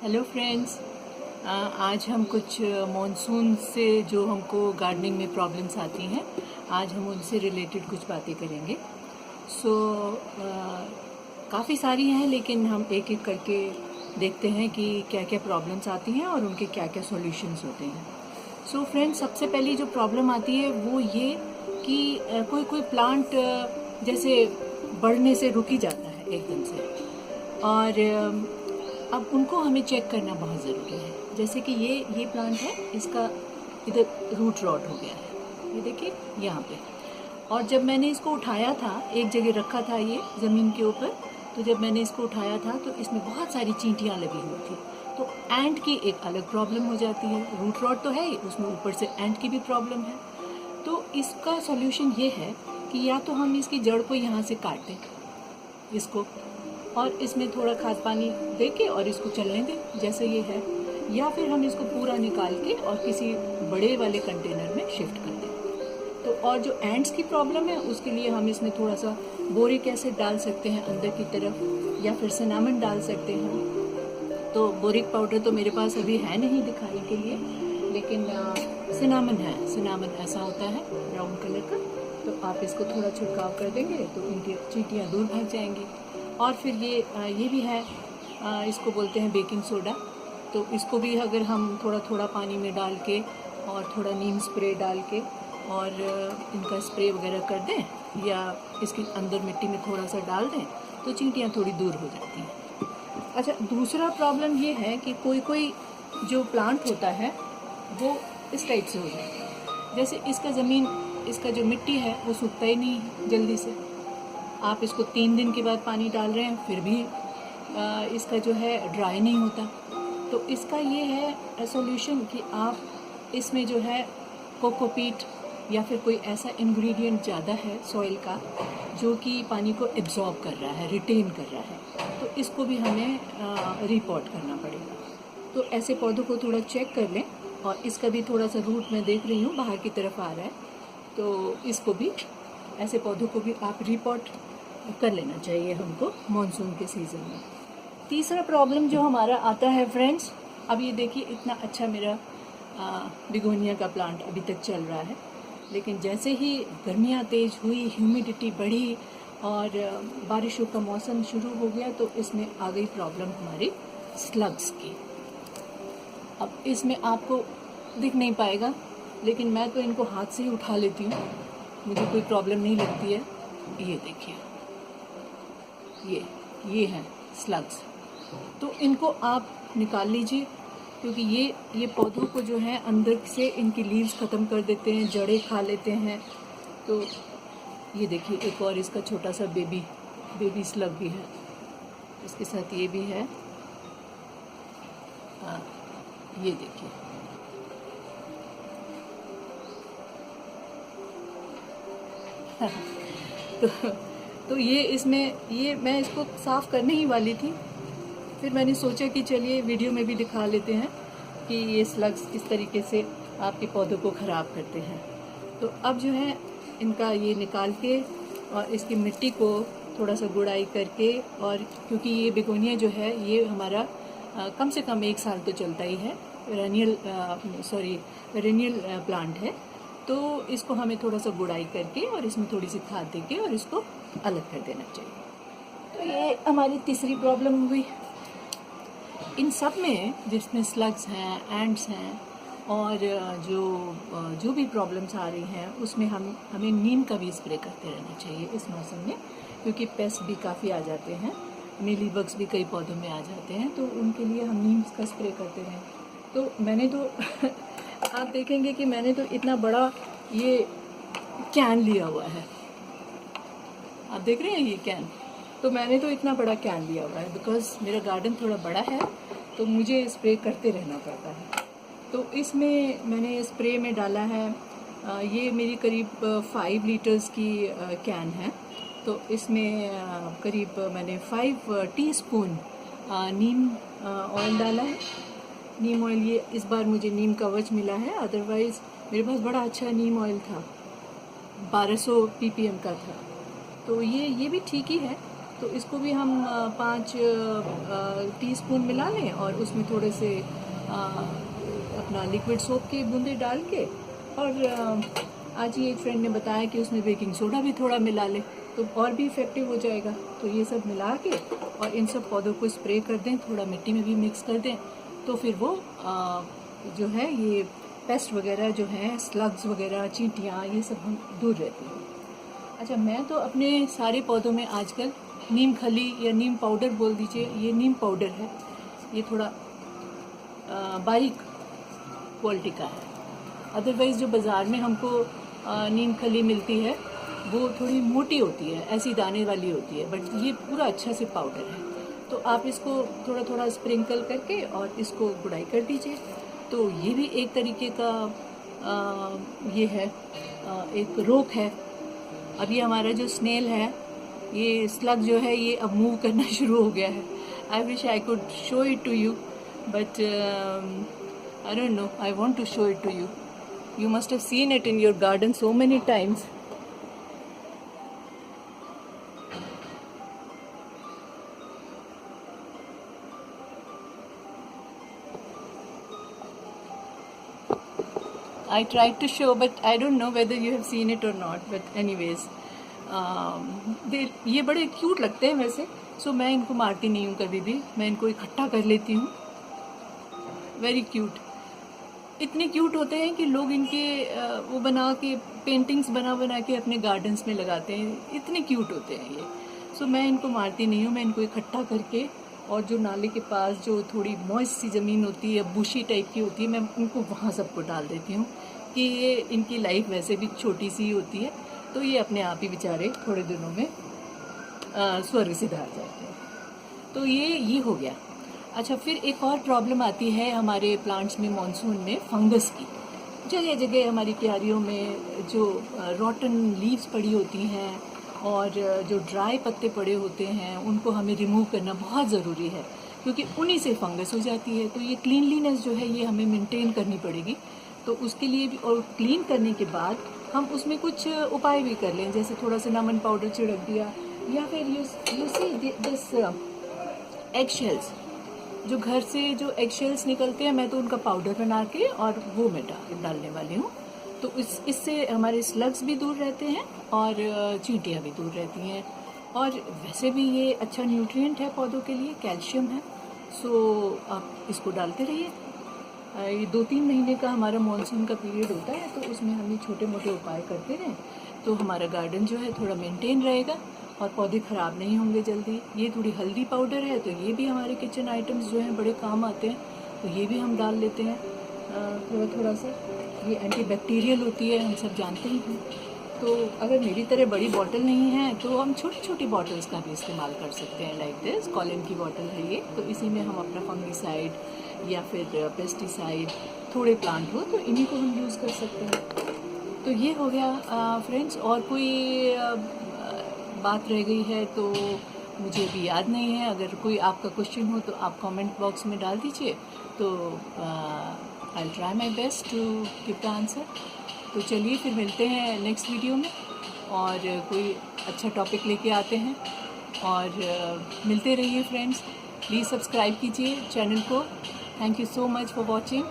Hello friends. आज हम कुछ मॉनसून से जो हमको गार्डनिंग में प्रॉब्लम्स आती हैं, आज हम उनसे रिलेटेड कुछ बातें करेंगे। काफ़ी सारी हैं, लेकिन हम एक एक करके देखते हैं कि क्या क्या प्रॉब्लम्स आती हैं और उनके क्या क्या सॉल्यूशंस होते हैं। फ्रेंड्स, सबसे पहली जो प्रॉब्लम आती है वो ये कि कोई कोई प्लांट जैसे बढ़ने से रुक ही जाता है एकदम से, और अब उनको हमें चेक करना बहुत ज़रूरी है। जैसे कि ये प्लांट है, इसका इधर रूट रॉट हो गया है, ये देखिए यहाँ पे। और जब मैंने इसको उठाया था, एक जगह रखा था ये ज़मीन के ऊपर, तो जब मैंने इसको उठाया था तो इसमें बहुत सारी चींटियाँ लगी हुई थी। तो एंट की एक अलग प्रॉब्लम हो जाती है। रूट रॉट तो है ही, उसमें ऊपर से एंट की भी प्रॉब्लम है। तो इसका सॉल्यूशन ये है कि या तो हम इसकी जड़ को यहाँ से काट दें इसको, और इसमें थोड़ा खाद पानी दे के और इसको चलने दें जैसे ये है, या फिर हम इसको पूरा निकाल के और किसी बड़े वाले कंटेनर में शिफ्ट कर दें। तो और जो एंट्स की प्रॉब्लम है उसके लिए हम इसमें थोड़ा सा बोरिक एसिड डाल सकते हैं अंदर की तरफ, या फिर सिनामन डाल सकते हैं। तो बोरिक पाउडर तो मेरे पास अभी है नहीं दिखाने के लिए, लेकिन सिनामन है। सिनामन ऐसा होता है ब्राउन कलर का, तो आप इसको थोड़ा छिड़काव कर देंगे तो इनकी चींटियाँ दूर भाग जाएंगी। और फिर ये भी है, इसको बोलते हैं बेकिंग सोडा। तो इसको भी अगर हम थोड़ा थोड़ा पानी में डाल के और थोड़ा नीम स्प्रे डाल के और इनका स्प्रे वगैरह कर दें, या इसके अंदर मिट्टी में थोड़ा सा डाल दें, तो चींटियाँ थोड़ी दूर हो जाती हैं। अच्छा, दूसरा प्रॉब्लम ये है कि कोई कोई जो प्लांट होता है वो इस टाइप से हो जाता है। जैसे इसका जो मिट्टी है वो सूखता ही नहीं जल्दी से। आप इसको 3 दिन के बाद पानी डाल रहे हैं, फिर भी इसका जो है ड्राई नहीं होता। तो इसका ये है सॉल्यूशन कि आप इसमें जो है कोकोपीट या फिर कोई ऐसा इंग्रेडिएंट ज़्यादा है सॉइल का जो कि पानी को एब्जॉर्ब कर रहा है, रिटेन कर रहा है, तो इसको भी हमें रिपोर्ट करना पड़ेगा। तो ऐसे पौधों को थोड़ा चेक कर लें, और इसका भी थोड़ा सा रूट मैं देख रही हूँ बाहर की तरफ आ रहा है, तो इसको भी, ऐसे पौधों को भी आप रिपोर्ट कर लेना चाहिए हमको मॉनसून के सीज़न में। तीसरा प्रॉब्लम जो हमारा आता है फ्रेंड्स, अब ये देखिए इतना अच्छा मेरा बिगोनिया का प्लांट अभी तक चल रहा है, लेकिन जैसे ही गर्मियाँ तेज़ हुई, ह्यूमिडिटी बढ़ी और बारिशों का मौसम शुरू हो गया, तो इसमें आ गई प्रॉब्लम हमारी स्लग्स की। अब इसमें आपको दिख नहीं पाएगा, लेकिन मैं तो इनको हाथ से ही उठा लेती हूँ, मुझे कोई प्रॉब्लम नहीं लगती है। ये देखिए, ये हैं स्लग्स। तो इनको आप निकाल लीजिए, क्योंकि ये पौधों को जो है अंदर से इनकी लीव्स ख़त्म कर देते हैं, जड़ें खा लेते हैं। तो ये देखिए, एक और इसका छोटा सा बेबी स्लग भी है, इसके साथ ये भी है। हाँ, ये देखिए। तो ये मैं इसको साफ़ करने ही वाली थी, फिर मैंने सोचा कि चलिए वीडियो में भी दिखा लेते हैं कि ये स्लग्स किस तरीके से आपके पौधों को ख़राब करते हैं। तो अब जो है इनका ये निकाल के और इसकी मिट्टी को थोड़ा सा गुड़ाई करके, और क्योंकि ये बेगोनिया जो है ये हमारा कम से कम 1 साल तो चलता ही है, पेरेनियल प्लांट है, तो इसको हमें थोड़ा सा गुड़ाई करके और इसमें थोड़ी सी खाद देके और इसको अलग कर देना चाहिए। तो ये हमारी तीसरी प्रॉब्लम हुई। इन सब में, जिसमें स्लग्स हैं, एंट्स हैं, और जो भी प्रॉब्लम्स आ रही हैं, उसमें हमें नीम का भी स्प्रे करते रहना चाहिए इस मौसम में, क्योंकि पेस्ट भी काफ़ी आ जाते हैं, मीली बग्स भी कई पौधों में आ जाते हैं, तो उनके लिए हम नीम का स्प्रे करते रहें। तो मैंने तो आप देखेंगे कि मैंने तो इतना बड़ा ये कैन लिया हुआ है, आप देख रहे हैं ये कैन, तो मैंने तो इतना बड़ा कैन लिया हुआ है, बिकॉज़ मेरा गार्डन थोड़ा बड़ा है, तो मुझे स्प्रे करते रहना पड़ता है। तो इसमें मैंने स्प्रे में डाला है, ये मेरी करीब 5 लीटर्स की कैन है, तो इसमें करीब मैंने 5 टीस्पून नीम ऑयल डाला है। नीम ऑयल, ये इस बार मुझे नीम कवच मिला है, अदरवाइज़ मेरे पास बड़ा अच्छा नीम ऑयल था, 1200 ppm का था, तो ये भी ठीक ही है। तो इसको भी हम 5 टीस्पून मिला लें और उसमें थोड़े से अपना लिक्विड सोप के बूंदे डाल के, और आज ही एक फ्रेंड ने बताया कि उसमें बेकिंग सोडा भी थोड़ा मिला लें तो और भी इफ़ेक्टिव हो जाएगा। तो ये सब मिला के और इन सब पौधों को स्प्रे कर दें, थोड़ा मिट्टी में भी मिक्स कर दें, तो फिर वो जो है ये पेस्ट वगैरह जो है, स्लग्स वगैरह, चींटियाँ, ये सब हम दूर रहती हैं। अच्छा, मैं तो अपने सारे पौधों में आजकल नीम खली या नीम पाउडर बोल दीजिए, ये नीम पाउडर है, ये थोड़ा बारीक क्वालिटी का है। अदरवाइज़ जो बाज़ार में हमको नीम खली मिलती है वो थोड़ी मोटी होती है, ऐसी दाने वाली होती है, बट ये पूरा अच्छा से पाउडर है। तो आप इसको थोड़ा थोड़ा स्प्रिंकल करके और इसको गुड़ाई कर दीजिए। तो ये भी एक तरीके का ये है, एक रोक है। अभी हमारा जो स्नेल है, ये स्लग जो है, ये अब मूव करना शुरू हो गया है। I wish I could show it to you, but I don't know, I want to show it to you. You must have seen it in your garden so many times. I tried to show, but I don't know whether you have seen it or not. But anyways, ये बड़े cute लगते हैं वैसे, सो मैं इनको मारती नहीं हूँ कभी भी, मैं इनको इकट्ठा कर लेती हूँ। वेरी क्यूट, इतने क्यूट होते हैं कि लोग इनके वो बना के पेंटिंग्स बना के अपने गार्डन्स में लगाते हैं, इतने क्यूट होते हैं ये। सो मैं इनको मारती नहीं हूँ, मैं इनको इकट्ठा करके, और जो नाले के पास जो थोड़ी मॉइस्ट सी ज़मीन होती है, बुशी टाइप की होती है, मैं उनको वहाँ सबको डाल देती हूँ कि ये इनकी लाइफ वैसे भी छोटी सी होती है, तो ये अपने आप ही बेचारे थोड़े दिनों में स्वर्ग सिधार जाते हैं। तो ये हो गया। अच्छा, फिर एक और प्रॉब्लम आती है हमारे प्लांट्स में मॉनसून में, फंगस की। जगह जगह हमारी क्यारियों में जो रॉटन लीव्स पड़ी होती हैं और जो ड्राई पत्ते पड़े होते हैं, उनको हमें रिमूव करना बहुत ज़रूरी है, क्योंकि उन्हीं से फंगस हो जाती है। तो ये क्लीनलीनेस जो है, ये हमें मेंटेन करनी पड़ेगी। तो उसके लिए भी, और क्लीन करने के बाद हम उसमें कुछ उपाय भी कर लें, जैसे थोड़ा सा नमन पाउडर छिड़क दिया, या फिर you see this egg shells, जो घर से जो एग शेल्स निकलते हैं, मैं तो उनका पाउडर बना के और वो मैं डालने वाली हूँ। तो इससे हमारे स्लग्स भी दूर रहते हैं और चींटियाँ भी दूर रहती हैं। और वैसे भी ये अच्छा न्यूट्रिएंट है पौधों के लिए, कैल्शियम है। सो आप इसको डालते रहिए। ये 2-3 महीने का हमारा मॉनसून का पीरियड होता है, तो उसमें हम ये छोटे मोटे उपाय करते रहें तो हमारा गार्डन जो है थोड़ा मेंटेन रहेगा और पौधे ख़राब नहीं होंगे जल्दी। ये थोड़ी हल्दी पाउडर है, तो ये भी हमारे किचन आइटम्स जो हैं बड़े काम आते हैं, तो ये भी हम डाल लेते हैं थोड़ा थोड़ा सा। ये एंटीबैक्टीरियल होती है, हम सब जानते ही हैं। तो अगर मेरी तरह बड़ी बॉटल नहीं है तो हम छोटी छोटी बॉटल्स का भी इस्तेमाल कर सकते हैं, लाइक दिस कॉलिन की बॉटल है ये। तो इसी में हम अपना फंगीसाइड या फिर पेस्टिसाइड, थोड़े प्लांट हो तो इन्हीं को हम यूज़ कर सकते हैं। तो ये हो गया फ्रेंड्स। और कोई बात रह गई है तो मुझे भी याद नहीं है। अगर कोई आपका क्वेश्चन हो तो आप कमेंट बॉक्स में डाल दीजिए, तो I will try my best to give the answer. तो चलिए फिर मिलते हैं नेक्स्ट वीडियो में, और कोई अच्छा टॉपिक लेके आते हैं। और मिलते रहिए फ्रेंड्स, प्लीज़ सब्सक्राइब कीजिए चैनल को। Thank you so much for watching.